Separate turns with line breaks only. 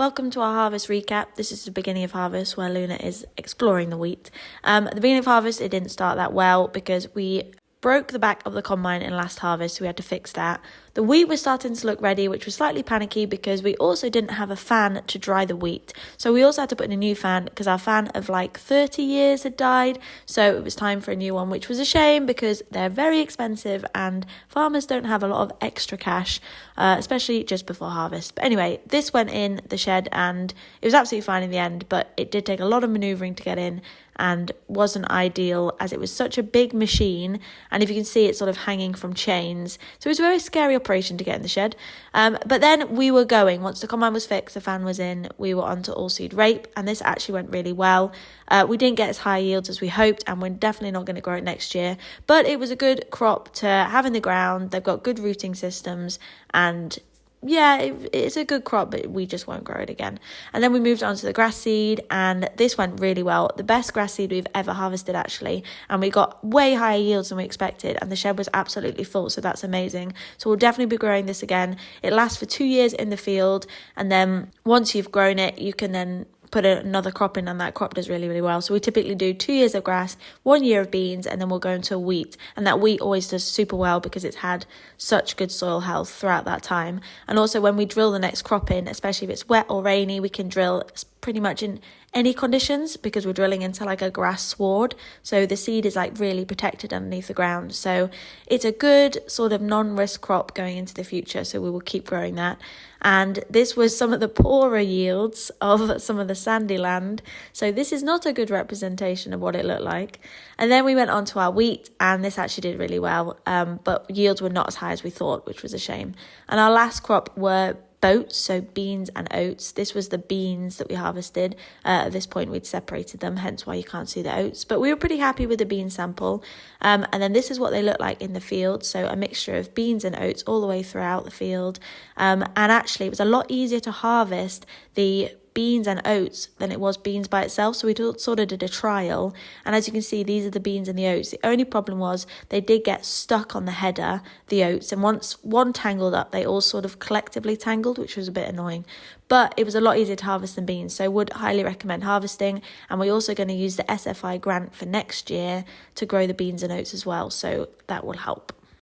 welcome to our harvest recap. This is the beginning of harvest where Luna is exploring the wheat. At the beginning of harvest, it didn't start that well because we broke the back of the combine in last harvest, so we had to fix that. The wheat was starting to look ready, which was slightly panicky because we also didn't have a fan to dry the wheat. So we also had to put in a new fan because our fan of like 30 years had died. So it was time for a new one, which was a shame because they're very expensive and farmers don't have a lot of extra cash, especially just before harvest. But anyway, this went in the shed and it was absolutely fine in the end, but it did take a lot of manoeuvring to get in and wasn't ideal as it was such a big machine, and if you can see, it's sort of hanging from chains, so it was a very scary operation to get in the shed. But then we were going, once the combine was fixed, the fan was in, we were on to all seed rape, and this actually went really well. We didn't get as high yields as we hoped, and we're definitely not going to grow it next year, but it was a good crop to have in the ground. They've got good rooting systems, and yeah, it's a good crop, but we just won't grow it again. And then we moved on to the grass seed, and this went really well. The best grass seed we've ever harvested, actually, and we got way higher yields than we expected, and the shed was absolutely full, so that's amazing. So we'll definitely be growing this again. It lasts for 2 years in the field, and then once you've grown it, you can then put another crop in, and that crop does really, really well. So we typically do 2 years of grass, 1 year of beans, and then we'll go into wheat. And that wheat always does super well because it's had such good soil health throughout that time. And also when we drill the next crop in, especially if it's wet or rainy, we can drill pretty much in any conditions because we're drilling into like a grass sward, so the seed is like really protected underneath the ground. So it's a good sort of non-risk crop going into the future, so we will keep growing that. And this was some of the poorer yields of some of the sandy land, so this is not a good representation of what it looked like. And then we went on to our wheat, and this actually did really well, but yields were not as high as we thought, which was a shame. And our last crop were boats, so beans and oats. This was the beans that we harvested. At this point we'd separated them, hence why you can't see the oats, but we were pretty happy with the bean sample. And then this is what they look like in the field, so a mixture of beans and oats all the way throughout the field. And actually it was a lot easier to harvest the beans and oats than it was beans by itself, so we sort of did a trial, and as you can see, these are the beans and the oats. The only problem was they did get stuck on the header, the oats, and once one tangled up, they all sort of collectively tangled, which was a bit annoying, but it was a lot easier to harvest than beans, so would highly recommend harvesting. And we're also going to use the SFI grant for next year to grow the beans and oats as well, so that will help.